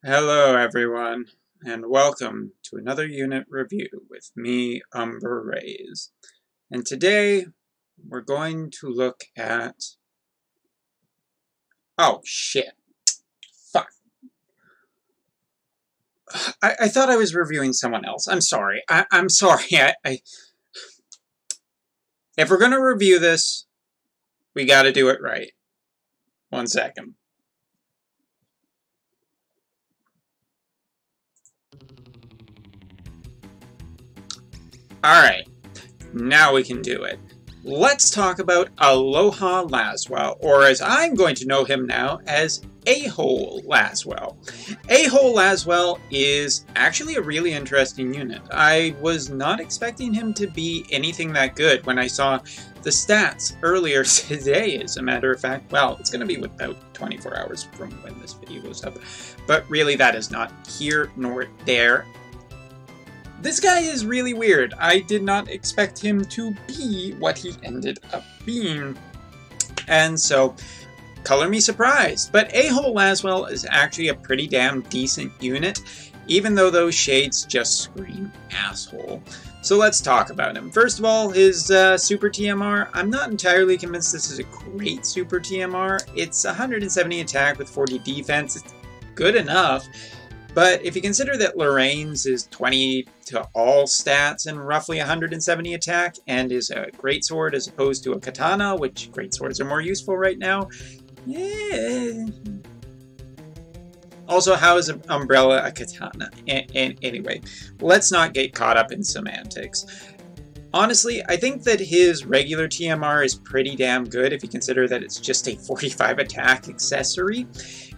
Hello everyone, and welcome to another unit review with me, Umber Rays. And today, we're going to look at... Oh, shit. Fuck. I thought I was reviewing someone else. I'm sorry. I'm sorry. If we're going to review this, we gotta do it right. 1 second. Alright, now we can do it. Let's talk about Aloha Lasswell, or as I'm going to know him now, as Ahole Lasswell. Ahole Lasswell is actually a really interesting unit. I was not expecting him to be anything that good when I saw the stats earlier today, as a matter of fact. Well, it's going to be about 24 hours from when this video goes up, but really that is not here nor there. This guy is really weird. I did not expect him to be what he ended up being. And so, color me surprised. But Ahole Lasswell is actually a pretty damn decent unit, even though those shades just scream asshole. So let's talk about him. First of all, his Super TMR. I'm not entirely convinced this is a great Super TMR. It's 170 attack with 40 defense. It's good enough. But if you consider that Lorraine's is 20 to all stats and roughly 170 attack, and is a greatsword as opposed to a katana, which greatswords are more useful right now, yeah. Also, how is an umbrella a katana? Anyway, let's not get caught up in semantics. Honestly, I think that his regular TMR is pretty damn good if you consider that it's just a 45 attack accessory.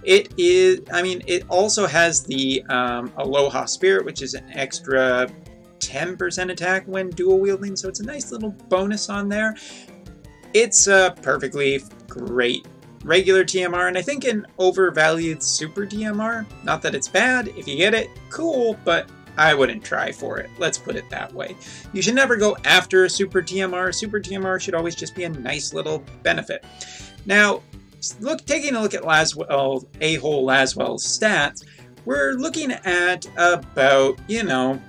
It is, I mean, it also has the Aloha Spirit, which is an extra 10% attack when dual wielding, so it's a nice little bonus on there. It's a perfectly great regular TMR, and I think an overvalued Super TMR. Not that it's bad, if you get it, cool, but I wouldn't try for it. Let's put it that way. You should never go after a Super TMR. Super TMR should always just be a nice little benefit. Now, taking a look at Ahole Lasswell's stats, we're looking at about, you know,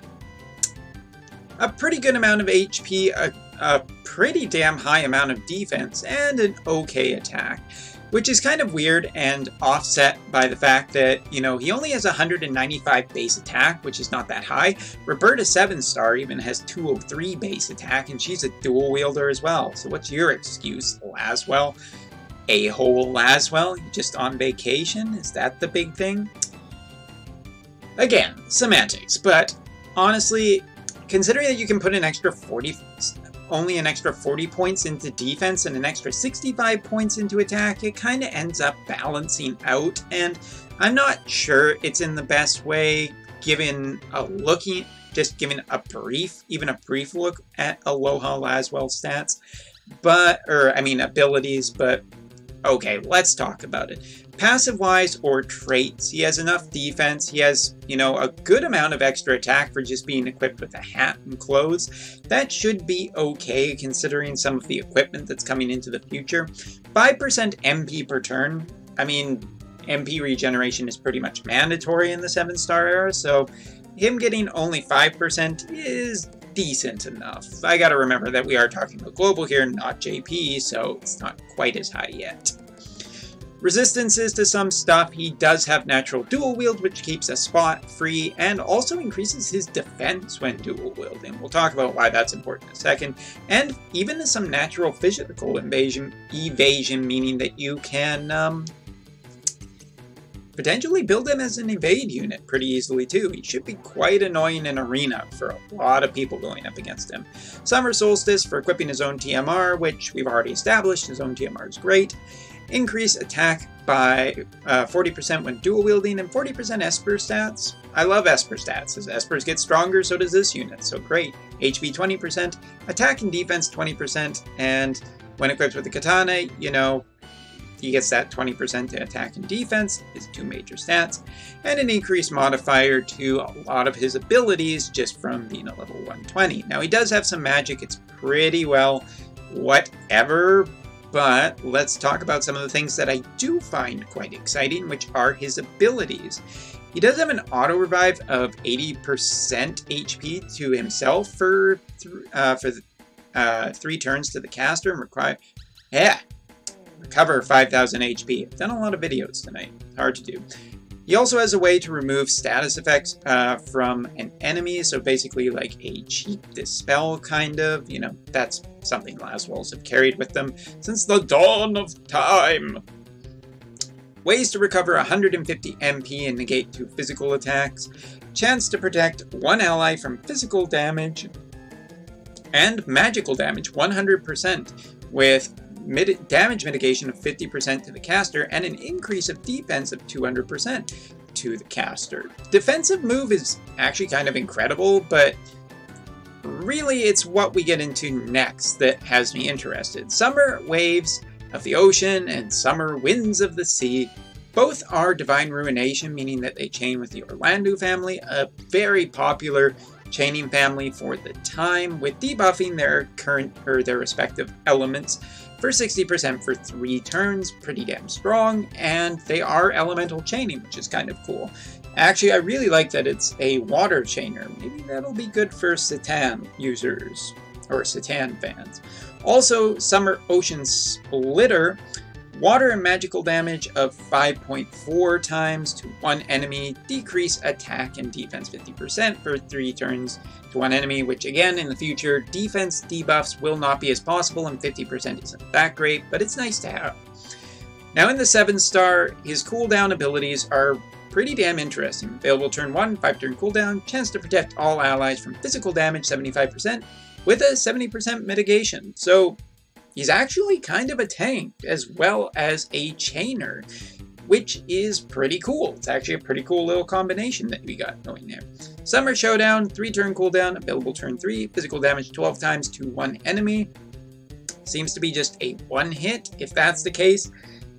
a pretty good amount of HP, a pretty damn high amount of defense, and an okay attack. Which is kind of weird and offset by the fact that, you know, he only has 195 base attack, which is not that high. Roberta 7-star even has 203 base attack, and she's a dual wielder as well. So what's your excuse, Lasswell? Ahole Lasswell? Just on vacation? Is that the big thing? Again, semantics, but honestly, considering that you can put an extra only an extra 40 points into defense and an extra 65 points into attack, it kind of ends up balancing out, and I'm not sure it's in the best way given a giving a brief look at Aloha Lasswell's stats, abilities, but okay, let's talk about it. Passive-wise or traits, he has enough defense, he has, you know, a good amount of extra attack for just being equipped with a hat and clothes. That should be okay considering some of the equipment that's coming into the future. 5% MP per turn, I mean, MP regeneration is pretty much mandatory in the 7-star era, so him getting only 5% is decent enough. I gotta remember that we are talking about global here, not JP, so it's not quite as high yet. Resistances to some stuff. He does have natural dual wield, which keeps a spot free and also increases his defense when dual wielding. We'll talk about why that's important in a second. And even some natural physical evasion, meaning that you can potentially build him as an evade unit pretty easily too. He should be quite annoying in arena for a lot of people going up against him. Summer Solstice for equipping his own TMR, which we've already established. His own TMR is great. Increase attack by 40% when dual wielding and 40% Esper stats. I love Esper stats. As Espers get stronger, so does this unit, so great. HP 20%, attack and defense 20%, and when equipped with the katana, you know, he gets that 20% to attack and defense, his 2 major stats, and an increased modifier to a lot of his abilities just from being a level 120. Now he does have some magic, it's pretty well whatever, but let's talk about some of the things that I do find quite exciting, which are his abilities. He does have an auto revive of 80% HP to himself for 3 turns to the caster and recover 5,000 HP. I've done a lot of videos tonight. Hard to do. He also has a way to remove status effects from an enemy, so basically like a cheap dispel kind of. You know, that's something Lasswells have carried with them since the dawn of time. Ways to recover 150 MP and negate 2 physical attacks. Chance to protect 1 ally from physical damage and magical damage 100% with damage mitigation of 50% to the caster and an increase of defense of 200% to the caster. Defensive move is actually kind of incredible, but really it's what we get into next that has me interested. Summer waves of the ocean and summer winds of the sea. Both are divine ruination, meaning that they chain with the Orlando family, a very popular chaining family for the time, with debuffing their respective elements for 60% for 3 turns, pretty damn strong, and they are elemental chaining, which is kind of cool. Actually, I really like that it's a water chainer. Maybe that'll be good for Satan users, or Satan fans. Also, Summer Ocean Splitter, water and magical damage of 5.4 times to 1 enemy, decrease attack and defense 50% for 3 turns to 1 enemy, which again, in the future, defense debuffs will not be as possible, and 50% isn't that great, but it's nice to have. Now in the 7-star, his cooldown abilities are pretty damn interesting. Available turn 1, 5-turn cooldown, chance to protect all allies from physical damage 75%, with a 70% mitigation. So he's actually kind of a tank as well as a chainer, which is pretty cool. It's actually a pretty cool little combination that we got going there. Summer Showdown, 3-turn cooldown, available turn 3, physical damage 12 times to 1 enemy. Seems to be just a 1-hit. If that's the case,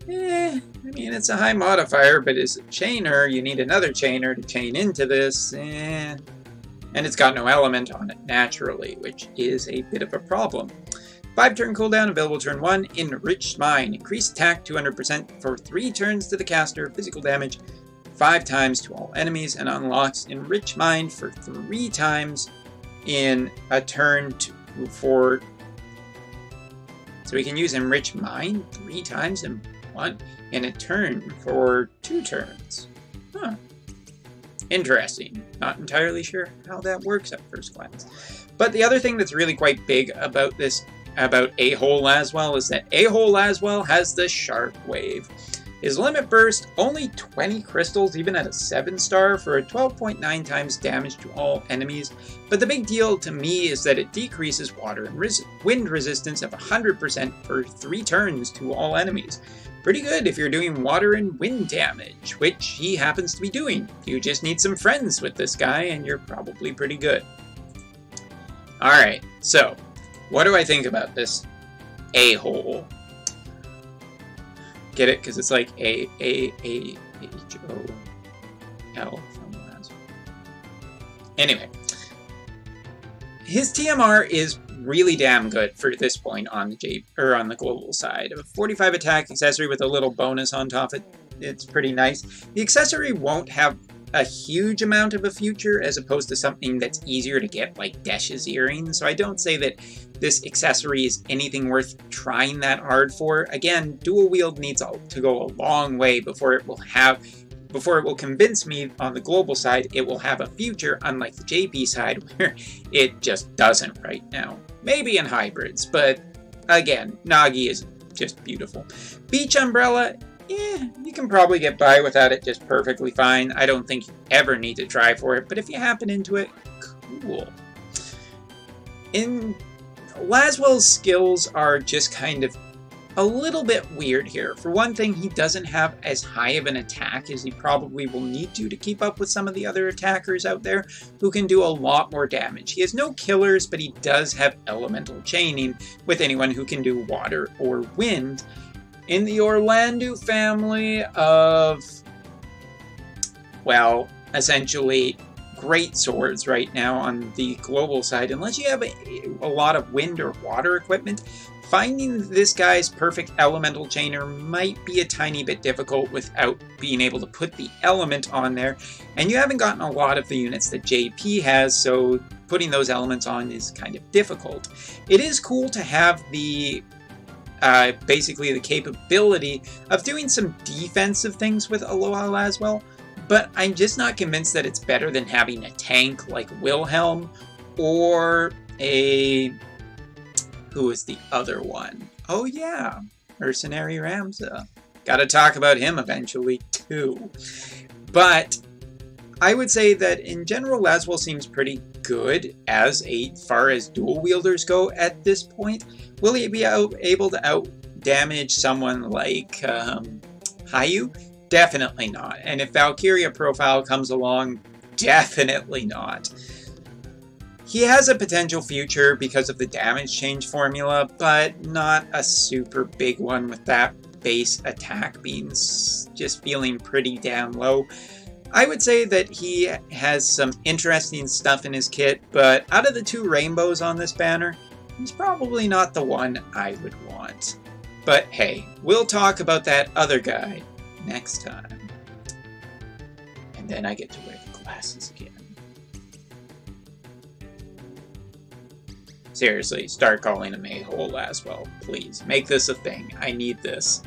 I mean, it's a high modifier, but as a chainer, you need another chainer to chain into this, and it's got no element on it naturally, which is a bit of a problem. 5-turn cooldown, available turn 1, Enriched Mind. Increased attack 200% for 3 turns to the caster, physical damage 5 times to all enemies, and unlocks Enriched Mind for 3 times in a turn so we can use Enriched Mind 3 times in a turn for 2 turns. Huh. Interesting. Not entirely sure how that works at first glance. But the other thing that's really quite big about Ahole Lasswell is that Ahole Lasswell has the Shark Wave. His limit burst, only 20 crystals even at a 7-star for a 12.9 times damage to all enemies, but the big deal to me is that it decreases water and wind resistance of 100% for 3 turns to all enemies. Pretty good if you're doing water and wind damage, which he happens to be doing. You just need some friends with this guy and you're probably pretty good. Alright, so what do I think about this Ahole? Get it? Because it's like A-H-O-L from last. Anyway, his TMR is really damn good for this point on the global side. A 45 attack accessory with a little bonus on top of it. It's pretty nice. The accessory won't have a huge amount of a future as opposed to something that's easier to get like Desh's earrings, so I don't say that this accessory is anything worth trying that hard for. Again, dual wield needs to go a long way before it will convince me on the global side it will have a future, unlike the JP side where it just doesn't right now. Maybe in hybrids, but again, Nagi is just beautiful. Beach Umbrella, you can probably get by without it just perfectly fine. I don't think you ever need to try for it, but if you happen into it, cool. Lasswell's skills are just kind of a little bit weird here. For one thing, he doesn't have as high of an attack as he probably will need to keep up with some of the other attackers out there who can do a lot more damage. He has no killers, but he does have elemental chaining with anyone who can do water or wind. In the Orlando family of, well, essentially great swords right now on the global side, unless you have a lot of wind or water equipment, Finding this guy's perfect elemental chainer might be a tiny bit difficult without being able to put the element on there, and you haven't gotten a lot of the units that JP has, so putting those elements on is kind of difficult. It is cool to have the basically the capability of doing some defensive things with Aloha Lasswell, but I'm just not convinced that it's better than having a tank like Wilhelm or a... who is the other one? Oh yeah, Mercenary Ramza. Gotta talk about him eventually too. But I would say that in general, Lasswell seems pretty good as far as dual wielders go at this point. Will he be able to out-damage someone like Hayu? Definitely not. And if Valkyria profile comes along, definitely not. He has a potential future because of the damage change formula, but not a super big one with that base attack being just feeling pretty damn low. I would say that he has some interesting stuff in his kit, but out of the two rainbows on this banner, he's probably not the one I would want. But hey, we'll talk about that other guy next time. And then I get to wear the glasses again. Seriously, start calling him Aloha Lasswell, please. Make this a thing. I need this.